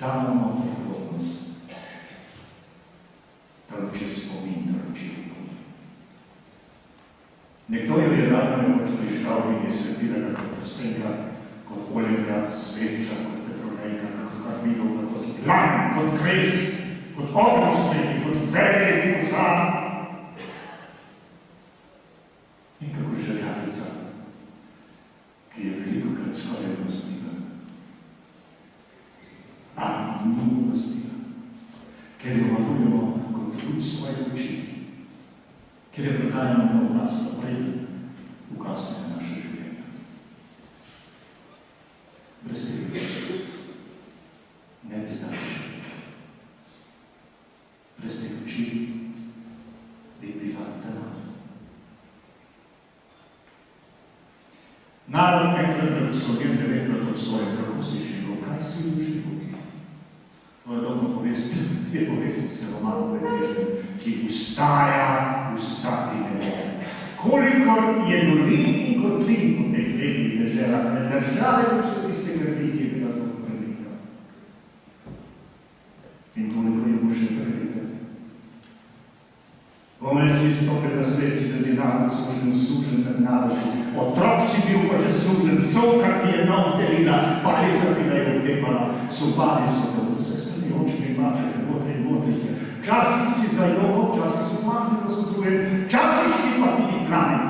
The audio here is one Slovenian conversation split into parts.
davamo prihodnost, da loči spomin, da loči upod. Nekdo jo je rad nemočno iškal in je svetila kot prostenka, kot oljenka, sveča, kot petronejka, kot karmidovka, kot plan, kot kres, kot obrostnik, kot velik požar. In kako željavica, ki je veliko krat skoraj ugostila. A ni ugostila, ker jo valujemo kot luč svoje oči, ker je predajamo na nas naprej, ugasne naše življenje. Brez tega ne bi znali živeti. Brez tega oči bi bila tema. Narod enkrat blagoslovljen 9-krat obsojen, kako si živel, kaj si živel. Tvoja dolga povest je povest s romanom Betežnim, ki ustaja, ustati ne more. Kolikor je dolin in kotlin po teh lepih deželah, ne zdržale vse tiste krvi, ki je bila to prelika. In koliko je bo še prelika. Pomeni si stopil na svet, si tudi narod služen med narodom. Otrok si bil pa že služen, sovka ti je nov delila, palica ti ga je odtepala, sobali so te od vse strani, očmi mačke, botre in botrice. Včasih si zajokal, včasih so manjni razhoduje, včasih si pa tudi planen.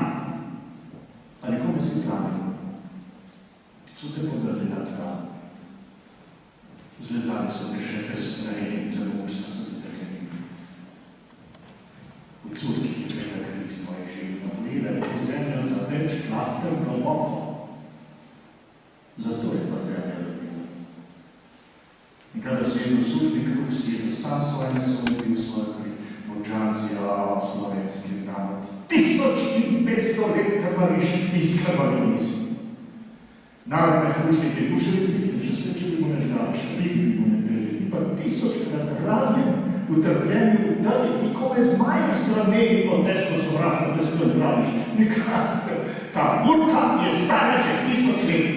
Ali kome si planen? So te podrli na tla. Zvezali so te še tesne in celo usta so te zaklenili. V curkih je treba krik svoje živi, napojile je po zemljo za več klafter globoko. Zato je pa zemlja ljubila. In kada si jedno sudni kruh, si jedno sam svoje nasodil svoje krik, močancija, slovenski narod. 1500 let krvariš iz krvaric. Narod mehružnik je duševic, še sveče bi mu ne žgali, štrih bi mu ne peli, pa 1000-krat ranjen, utrpljeni v tali, ti kome zmajev srameli po težko sovražno, da se to praviš. Nikrat, ta burka je stara že 1000 let.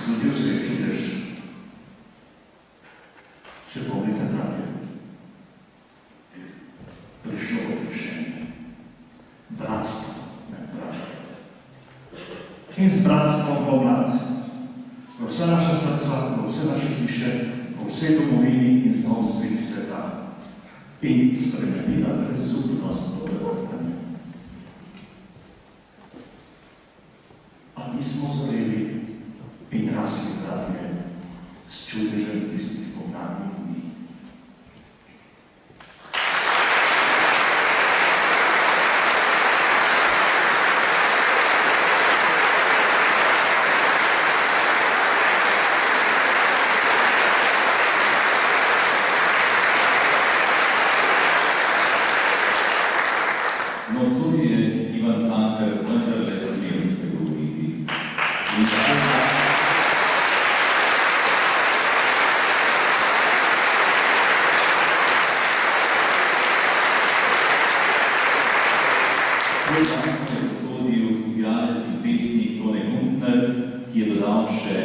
Zgodil se je čudež. Če pomnite, bratje, prišlo odrešenje. Bratstvo med bratje. In z bratstvom pomlad. V vse naše srca, v vse naše hiše, v vsej domovini in znovstvih sveta. In spremenila brezupnost dobrotanja. A mi smo zoreli in rasli, bratje, s čudežem tistih pomladnih dni. Nocoj je Ivan Cankar vendarle smel spregovoriti. Svoj dan je posodil igralec in pesnik Tone Huntner, ki je dodal še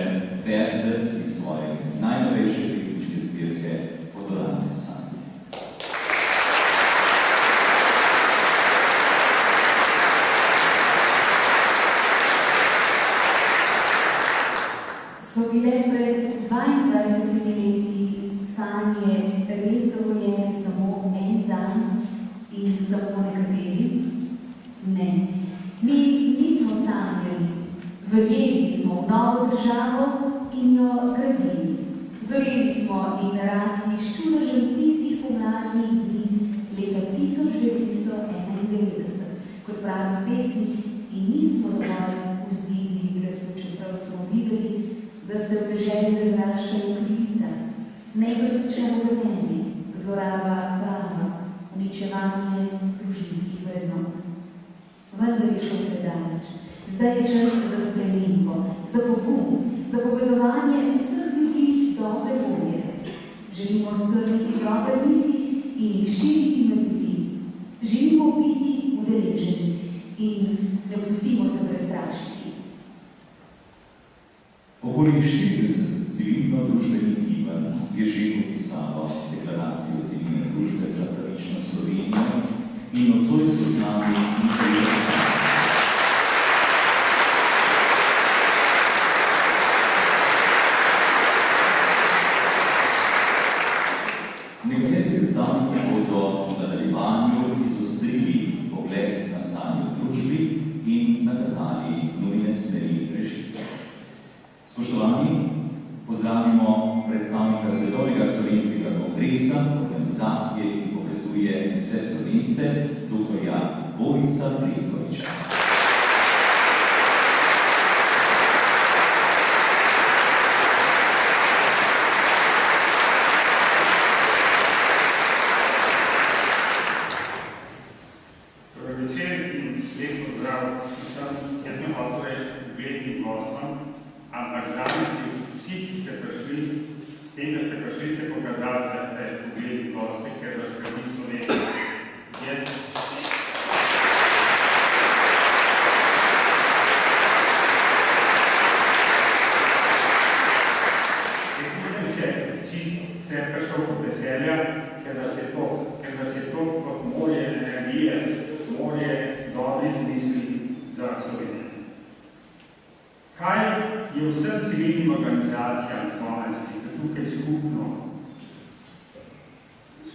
verze iz svoje najnovejše pesniške zbirke Podorane sanje. So bile pred 22 leti sanje res dovoljene samo en dan in samo nekateri? Ne. Mi nismo sanjali. Verjeli smo v novo državo in jo gradili. Zoreli smo in narasli s čudežem tistih pomladnih dni leta 1991, kot pravi pesnik, in nismo dovolj vzdigli glasu, čeprav smo videli, da se v deželi razraščajo krivica, nepravično vedenje, zloraba prava, uničevanje družinskih vrednot. Vendar je šlo predaleč. Zdaj je čas za spremembo. volje. Želimo strniti dobre misli in jih širiti med ljudi. Želimo biti udeleženi in ne pustimo se prestrašiti. Okoli 40 civilno-družbenih gibanj je že podpisalo deklaracijo civilne družbe za pravično Slovenijo in nocoj so z nami njihovi razstavljeni. Nekateri predstavniki bodo v nadaljevanju izostrili pogled na stanje v družbi in nakazali nujne smeri rešitve. Spoštovani, pozdravimo predstavnika Svetovnega slovenskega kongresa, organizacije, ki povezuje vse Slovence, dr. Borisa Brezoviča.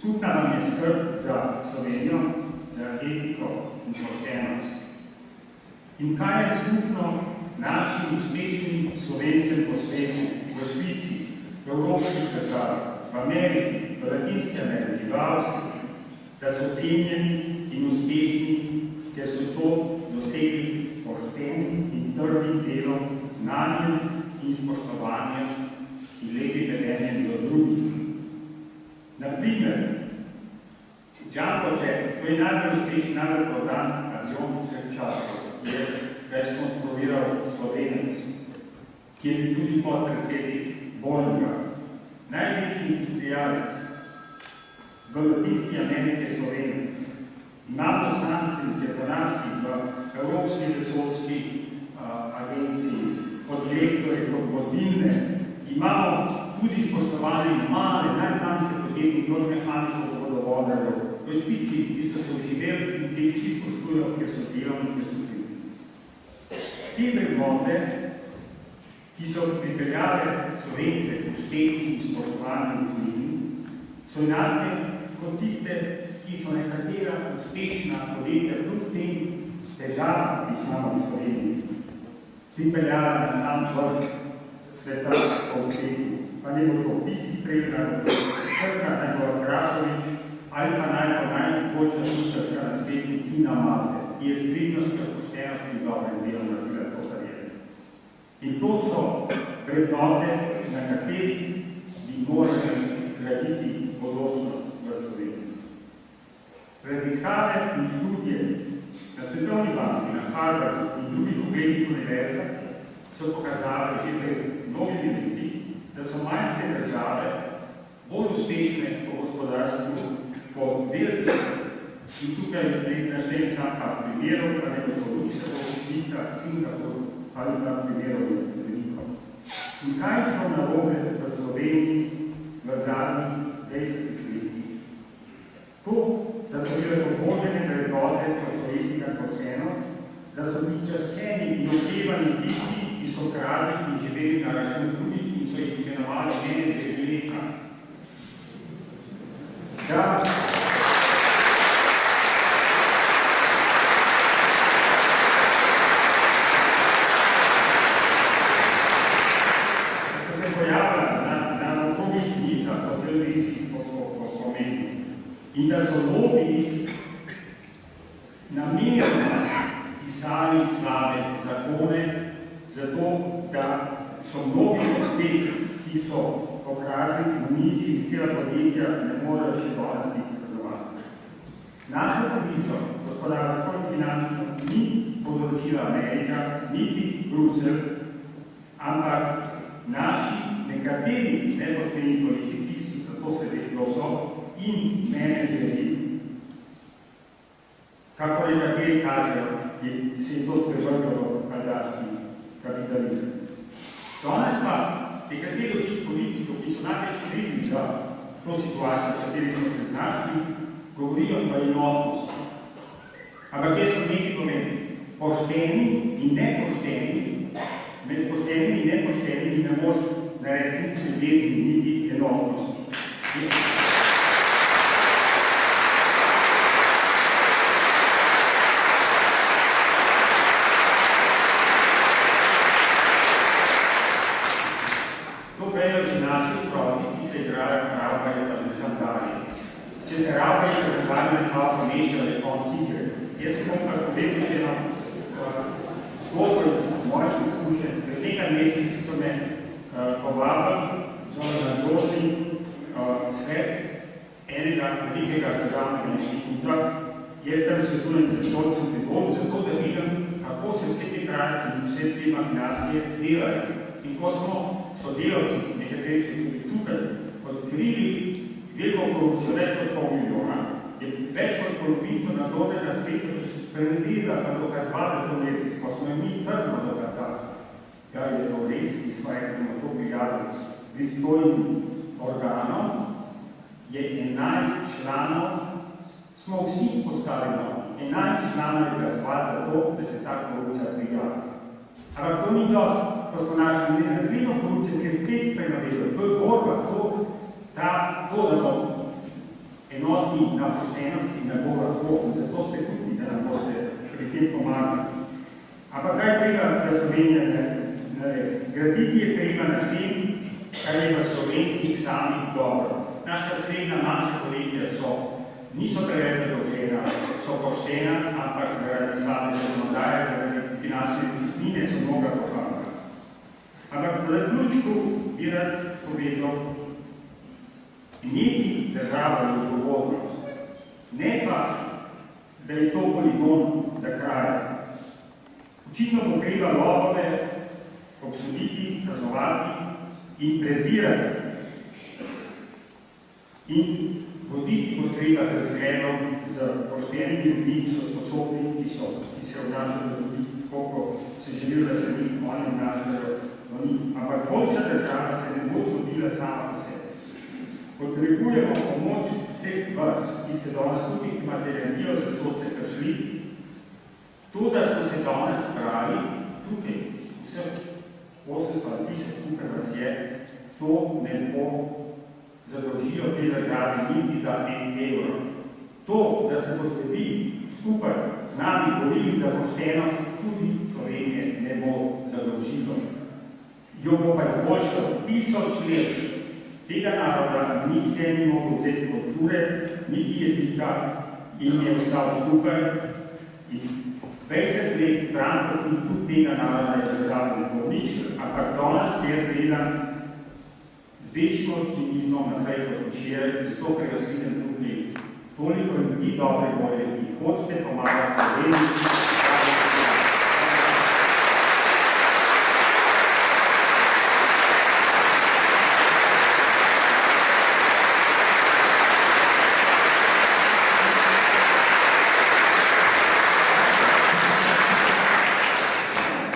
Skupna nam je skrb za Slovenijo, za etiko in poštenost. In kaj je skupno našim uspešnim Slovencem po svetu, v Švici, v evropskih državah, v Ameriki, v Latinski Ameriki, v Avstriji, da so cenjeni in uspešni, ker so to dosegli s poštenim in trdnim delom, znanjem in spoštovanjem in lepim vedenjem do drugih. Naprimer, Džamboče, to je najbolj uspešen, najbolj prodan azion vseh časov, ga je skonstruiral Slovenec, ki je bil tudi podpredsednik Bolga. Največji industrialec v Latinski Ameriki Slovenec. Imamo znanstvenike po nas v Evropski vesoljski agenciji, kot direktorje, kot vodilne. Imamo tudi spoštovali male, najmanjše podjetnike, od mehanikov, vodovodarjev, v Švici, ki so se oživeli in ki vsi spoštujejo, ker so delovni, ker so krivi. Te vrednote, ki so pripeljale Slovence k uspešnim in spoštovanim ljudmi, so enake kot tiste, ki so nekatera uspešna podjetja kljub tem težavam, ki jih imamo v Sloveniji, pripeljala na sam vrh sveta po svetu. Pa ne bo to Piti Strelka, Krka, naj bo Krakovič, ali pa najboljša sustaška na svetu Tina Maze, ki je s pridnostjo, poštenostjo in dobrem delom naredila to kariero. In to so vrednote, na katerih bi morali graditi bodočnost v Sloveniji. Raziskave in študije na Svetovni banki, na Harvardu in drugih uglednih univerzah so pokazali že pred mnogimi leti, da so majhne države bolj uspešne po gospodarstvu, po delčku. In tukaj naštejem sam pa primerov, pa ne bo to Luksemburg, Švica, Singapur, ali pa primerov veliko. In kaj smo narobe v Sloveniji v zadnjih 20 letih? To, da so bile pobožene vrednote, kot so etika, poštenost, da so bili čaščeni in opevani tisti, ki so krali in živeli na račun drugih, in so jih imenovali menedžerji leta. Da so se pojavila na okroglih mizah, po televiziji, po medijih, in da so lobiji namerno pisali slabe zakone, zato da so mnogi od teh, ki so pokradli unici in cela podjetja, ne morejo še danes biti kazovati. Našo krizo, gospodarsko in finančno, ni povzročila Amerika, niti Bruselj, ampak naši nekateri nepošteni politiki, zato se vedno so, in menedžeri, kako nekateri kažejo, se je to sprevrgalo v kaldaški kapitalizem. Danes pa nekateri od tih politikov, ki so največ krivi za to situacijo, v kateri smo se znašli, govorijo pa enotnost. Ampak jaz to nekaj pomeni. Pošteni in nepošteni, med poštenimi in nepoštenimi ne moš narediti ljubezni niti enotnosti. To grejo že naši otroci, ki se igrajo Ravbarja pa žandarje. Če se Ravbarja pa žandarje med sabo pomešajo konc igre, jaz sem bom pa povedal še eno zgodbo iz mojih izkušenj. Pred nekaj meseci so me povabili za nadzorni svet enega velikega državnega inštituta. Jaz tam svetujem za stolcem priporu, zato da vidim, kako se vse te krajke in vse te makinacije delajo. In ko smo sodelavci, nekateri so tudi tukaj, odkrili veliko korupcijo, več od pol milijona, je več od polovico nadzornega sveta so spremenila, pa dokazvali to res, ko smo mi trdno dokazali, da je to res, ki smo rekli na to prijavili pristojnim organom, je 11 članov, smo vsi postali novi. 11 članov je glasovali za to, da se ta korupcija prijavi. Ampak to ni dosti, ko smo našli naslednjo korupcijo, se je spet sprenavedali. To je borba, da bomo enotni na poštenosti ne bo lahko, zato ste tudi, da nam boste pri tem pomagali. Ampak kaj treba za Slovenijo narediti? Graditi je treba na tem, kar je v Slovencih samih dobro. Naša srednja, naša kolegija niso preveč zadolžena, so poštena, ampak zaradi slabe zakonodaje, zaradi finančne discipline so mnoga popravljena. Ampak v zaključku bi rad povedal, imeti država je odgovornost, ne pa, da je to poligon za kraj. Očitno bo treba lobove obsoditi, kaznovati in prezirati. In voditi bo treba z zgledom, z poštenimi ljudmi, ki so sposobni, ki se obnašajo ljudi, koliko se želijo, da se njih oni obnašajo do njih. Ampak boljša država se ne bo zgodila sama po sebi. Potrebujemo pomoč vseh vas, ki ste danes tudi materialijo, zato ste prišli. To, da smo se danes sprali, tukaj vseh 800,000, tukaj vas je, to ne bo zadolžilo te države niti za 1 evro. To, da se boste vi skupaj z nami borili za poštenost, tudi Slovenije ne bo zadolžilo. Jo bo pa izboljšalo 1000 let. Tega naroda nihče ni mogel vzeti kulture, niti jezika in je ostal skupaj. In 20 let stran, tudi tega naroda je država ne bo ničil. Ampak danes jaz gledam z večjo optimizmom naprej kot včeraj, zato ker jaz vidim tudi toliko ljudi dobre volje, ki hočete pomagati Sloveniji.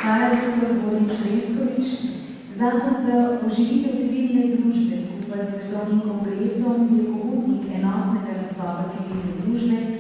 Hvala, dr. Boris Leskovič. Zavod za oživitev civilne družbe skupaj s Svetovnim kongresom je pobudnik enotnega nastopa civilne družbe,